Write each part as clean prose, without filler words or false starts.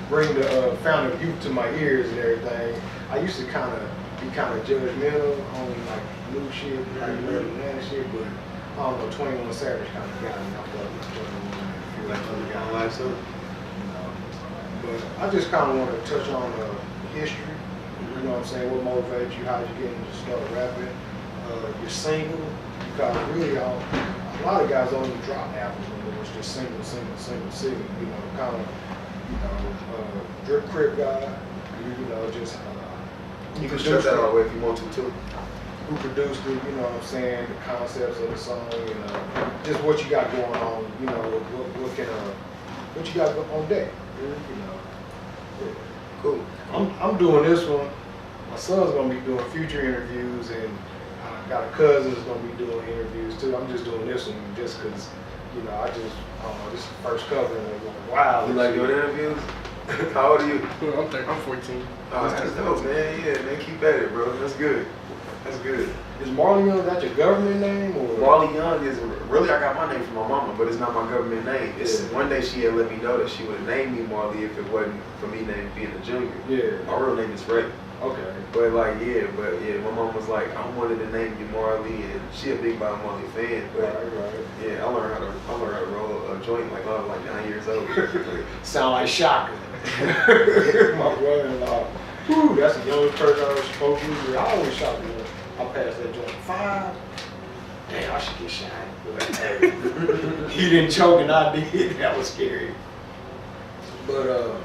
bring the fountain of youth to my ears and everything, I used to be kind of judgmental on like new shit, like and shit, but I don't know, 21 Savage kind of got me. I felt like 21 and a few other guys. Like so. But I just kind of want to touch on history. You know what I'm saying? What motivated you? How did you get into start rapping? You're single, because really a lot of guys only drop albums when it was just single. You know, kind of, drip crib guy. You know, just. You can strip that all the way if you want to too. Who produced it? You know what I'm saying? The concepts of the song, just what you got going on. You know, what you got on deck. You know. Yeah. Cool. I'm doing this one. My son's gonna be doing future interviews, and I got a cousin that's gonna be doing interviews too. I'm just doing this one just because, I don't know, this is the first cover in a while. You like doing interviews? How old are you? I'm 14. Oh, that's dope, man. Yeah, man, keep at it, bro. That's good. That's good. Is Marley Young that your government name or? Marley Young is really, I got my name from my mama, but it's not my government name. It's one day she had let me know that she would have named me Marley if it wasn't for me being a junior. Yeah. My real name is Ray. Okay. But my mom was like, I wanted to name you Marley, and she a big Bob Marley fan. But right. yeah, I learned how to roll a joint like I was like 9 years old. Sound like Shaka. My brother-in-law. Whew, that's the youngest person I ever spoke to. I always shot him. I passed that joint 5. Damn, I should get shot. He didn't choke and I did. That was scary. But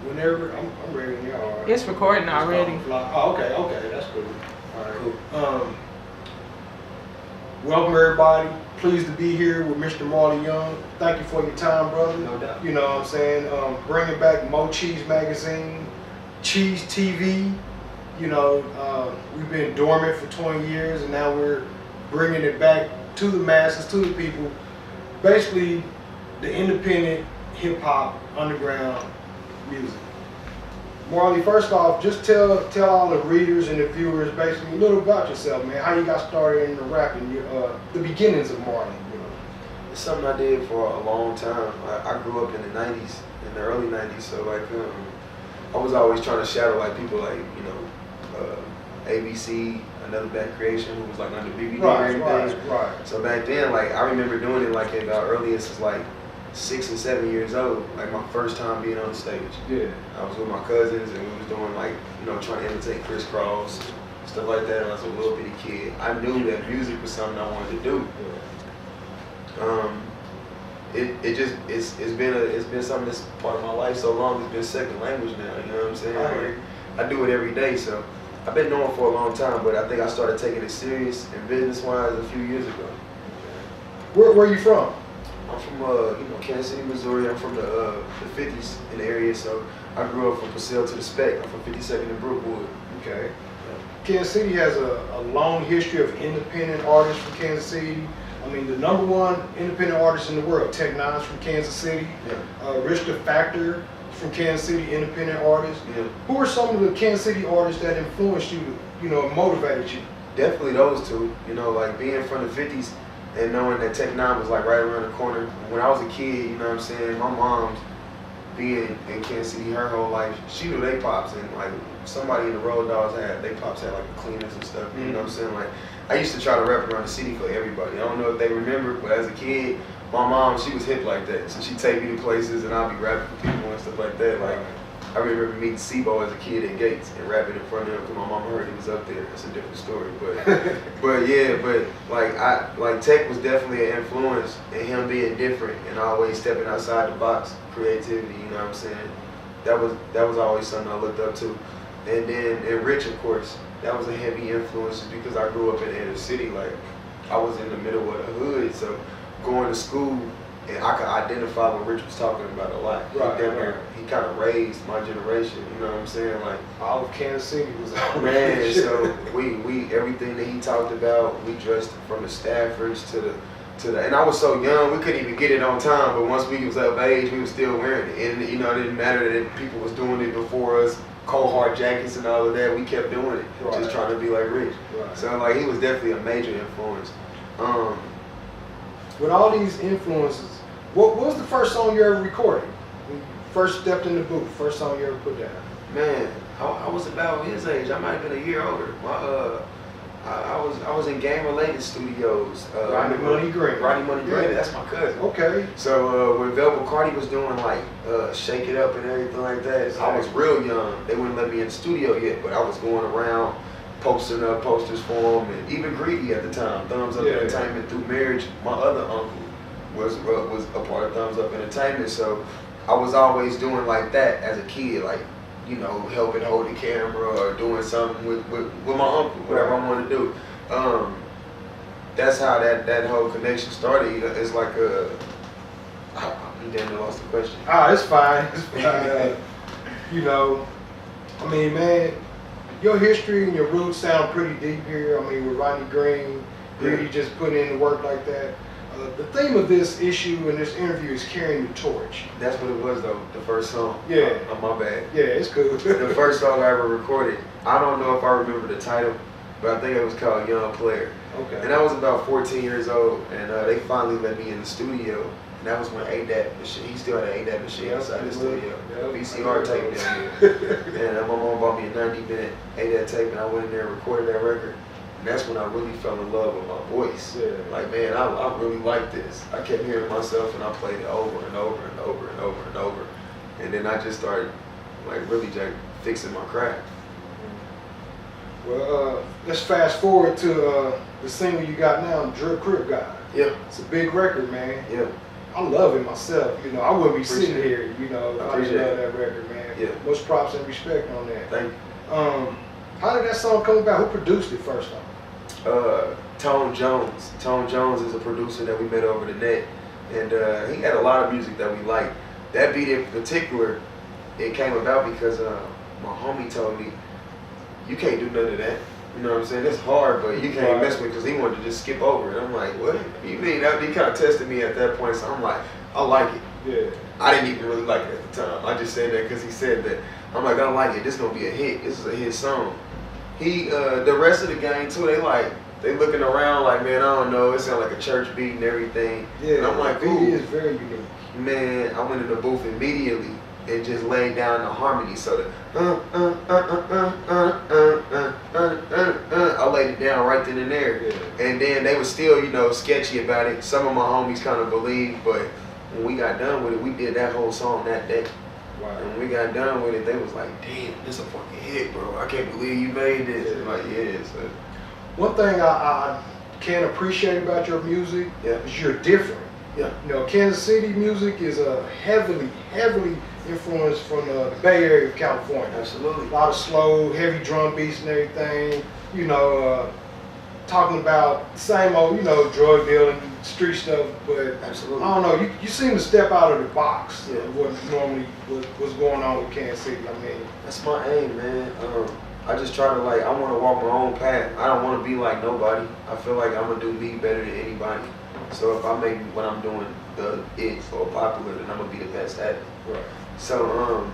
whenever I'm ready when y'all are. It's recording already. Oh, okay, that's cool. All right, cool. Welcome everybody. Pleased to be here with Mr. Marley Young. Thank you for your time, brother. No doubt. You know what I'm saying? Bringing back Mo Cheez magazine, Cheez TV. We've been dormant for 20 years, and now we're bringing it back to the masses, to the people. Basically, the independent hip hop underground music. Marley, first off, just tell all the readers and the viewers basically a little about yourself, man. How you got started in the rapping, the beginnings of Marley. It's something I did for a long time. I grew up in the 90s, in the early 90s, so I was always trying to shadow people like, ABC, Another Bad Creation, who was like under BBD and everything. Right. So back then, I remember doing it at the earliest as 6 and 7 years old, my first time being on the stage. Yeah. I was with my cousins and we was doing trying to imitate Criss Cross, stuff like that. And I was a little bitty kid. I knew that music was something I wanted to do. Yeah. It's been something that's part of my life so long. It's been second language now. You know what I'm saying? I do it every day. So I've been doing it for a long time, but I think I started taking it serious and business-wise a few years ago. Where are you from? I'm from Kansas City, Missouri. I'm from the 50s in the area, so I grew up from Purcell to the Spec. I'm from 52nd and Brookwood. Okay. Kansas City has a long history of independent artists from Kansas City. I mean, the #1 independent artist in the world, Tech Nine's from Kansas City. Yeah. Rich the Factor from Kansas City, independent artist. Yeah. Who are some of the Kansas City artists that influenced you, motivated you? Definitely those two. Being from the 50s and knowing that Tech Nine was right around the corner. When I was a kid, you know what I'm saying, my mom's being in Kansas City her whole life, she knew they pops, and somebody in the Road Dogs they pops had the cleaners and stuff. You know what I'm saying? I used to try to rap around the city for everybody. I don't know if they remember, but as a kid, my mom, she was hip like that. So she'd take me to places and I'd be rapping for people and stuff like that. I remember meeting Sebo as a kid at Gates and rapping in front of him because my mama heard he was up there. It's a different story, but Tech was definitely an influence in him being different and always stepping outside the box, creativity. You know what I'm saying? That was always something I looked up to. And Rich, of course, that was a heavy influence because I grew up in the inner city. I was in the middle of the hood, so going to school. And I could identify what Rich was talking about a lot. He kind of raised my generation, you know what I'm saying? All of Kansas City was out. Man, so we everything that he talked about, we dressed from the Staffords to the, and I was so young, we couldn't even get it on time, but once we was of age, we was still wearing it. And it didn't matter that people was doing it before us, cold hard jackets and all of that, we kept doing it, just trying to be like Rich. So he was definitely a major influence. With all these influences, what was the first song you ever recorded? when you first stepped in the booth, first song you ever put down? Man, I was about his age. I might have been a year older. I was in Game Related Studios. Rodney Money Green. Rodney Money Green, that's my cousin. Okay. So when Velvet Cardi was doing like Shake It Up and everything like that, I was real young. They wouldn't let me in the studio yet, but I was going around posting up posters for them, and even Greedy at the time, Thumbs Up Entertainment through marriage. My other uncle was a part of Thumbs Up Entertainment, so I was always doing like that as a kid, like, you know, helping hold the camera or doing something with my uncle, whatever I wanted to do. That's how that whole connection started. It's like you damn near lost the question. It's fine. It's fine. You know, I mean, man, your history and your roots sound pretty deep here. I mean, with Rodney Green, Greedy just putting in the work like that. The theme of this issue and this interview is carrying the torch. That's what it was, though. The first song. Yeah. My bad. Yeah, it's cool. The first song I ever recorded. I don't know if I remember the title, but I think it was called Young Player. Okay. And I was about 14 years old, and they finally let me in the studio. And that was when ADAT machine. He still had an ADAT machine inside the studio. VCR tape down here. And my mom bought me a 90-minute ADAT tape, and I went in there and recorded that record. And that's when I really fell in love with my voice. Yeah. Like, man, I really like this. I kept hearing myself, and I played it over and over and over and over and over. And then I just started, like, really just fixing my craft. Well, let's fast forward to the single you got now, Drip Crip God. Yeah. It's a big record, man. Yeah. I love it myself. You know, I wouldn't be sitting here, you know, if I didn't love that record, man. Yeah. Much props and respect on that. Thank you. How did that song come about? Who produced it first off? Tone Jones. Tone Jones is a producer that we met over the net, and he had a lot of music that we liked. That beat in particular, it came about because my homie told me, you can't do none of that. You know what I'm saying? It's hard, but you can't mess with it, because he wanted to just skip over it. I'm like, what? You mean? He kind of tested me at that point, so I'm like, I like it. Yeah. I didn't even really like it at the time. I just said that because he said that. I'm like, I like it. This is gonna be a hit. This is a hit song. The rest of the gang too, they looking around like, man, I don't know. It sounds like a church beat and everything. Yeah. And I'm like, it ooh. is very unique. Man, I went in the booth immediately and just laid down the harmony. So I laid it down right then and there. Yeah. And then they were still, you know, sketchy about it. Some of my homies kind of believed, but when we got done with it, we did that whole song that day. Wow. And when we got done with it, they was like, damn, this a fucking hit, bro. I can't believe you made this. And like, yeah. So. One thing I can appreciate about your music is you're different. Yeah. You know, Kansas City music is heavily influenced from the Bay Area of California. Absolutely. A lot of slow, heavy drum beats and everything. You know, talking about the same old, you know, drug dealing, street stuff, but absolutely. I don't know, you seem to step out of the box Yeah. of what normally was going on with Kansas City. I mean, that's my aim, man. I just try to, like, I want to walk my own path. I don't want to be like nobody. I feel like I'm going to do me better than anybody. So if I make what I'm doing it or popular, then I'm going to be the best at it. right. So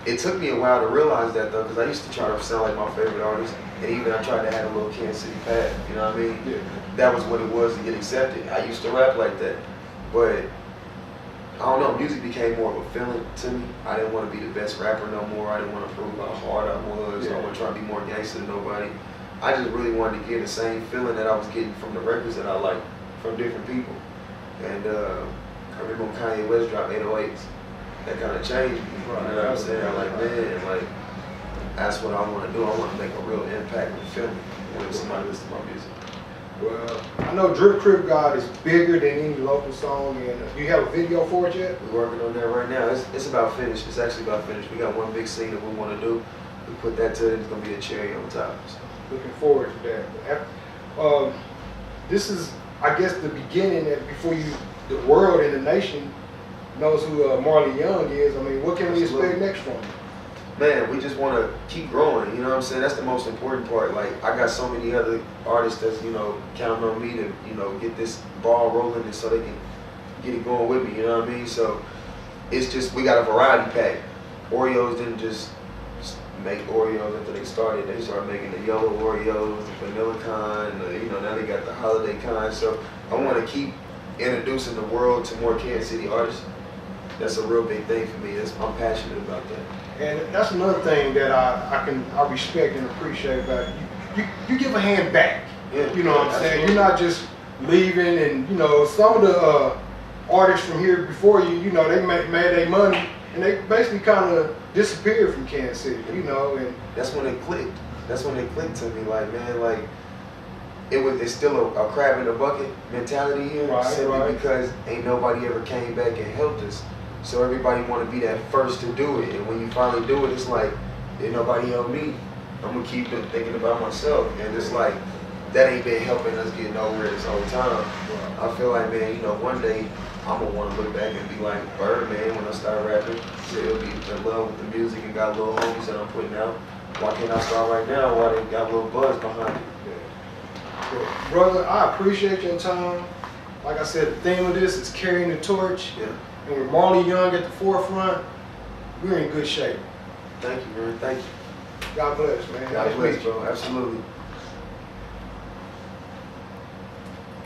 it took me a while to realize that, though, because I used to try to sound like my favorite artist, and even I tried to have a little Kansas City path, you know what I mean? Yeah. That was what it was to get accepted. I used to rap like that, but I don't know, music became more of a feeling to me. I didn't want to be the best rapper no more. I didn't want to prove how hard I was. Yeah. I wasn't trying to be more gangster than nobody. I just really wanted to get the same feeling that I was getting from the records that I liked from different people. And I remember when Kanye West dropped 808s. That kind of changed me. Right. You know what I'm saying? I'm like, man, like, that's what I want to do. I want to make a real impact with film when somebody listens to my music. Well, I know Drip Crip God is bigger than any local song, and do you have a video for it yet? We're working on that right now. It's about finished. It's actually about finished. We got one big scene that we want to do. We put that to it. It's going to be a cherry on top. So. Looking forward to that. This is, I guess, the beginning that before the world and the nation knows who Marley Young is. I mean, what can we expect next from you? Man, we just want to keep growing, you know what I'm saying? That's the most important part. Like, I got so many other artists that's, you know, counting on me to, you know, get this ball rolling and so they can get it going with me, you know what I mean? So, it's just, we got a variety pack. Oreos didn't just make Oreos after they started. They started making the yellow Oreos, the vanilla kind, you know, now they got the holiday kind. So, I want to keep introducing the world to more Kansas City artists that's a real big thing for me. I'm passionate about that. And that's another thing that I respect and appreciate about you. You give a hand back. Yeah, You know what I'm saying? absolutely. You're not just leaving, and you know, some of the artists from here before you, you know, they made their money and they basically kind of disappeared from Kansas City, you know, and That's when it clicked. That's when it clicked to me. Like, man, like it's still a crab in the bucket mentality here, Right, simply right. because ain't nobody ever came back and helped us. So everybody want to be that first to do it, and when you finally do it, it's like, ain't nobody help me. I'm gonna keep thinking about myself, and it's like that ain't been helping us get nowhere this whole time. I feel like, man, you know, one day I'm gonna want to look back and be like Birdman when I start rapping. Still be in love with the music and got little homies that I'm putting out. Why can't I start right now? Why they got a little buzz behind it? well, brother, I appreciate your time. Like I said, the theme of this is carrying the torch, Yeah. and with Marley Young at the forefront, we're in good shape. Thank you, man. Thank you. God bless, man. God Nice bless, meeting you. bro. Absolutely.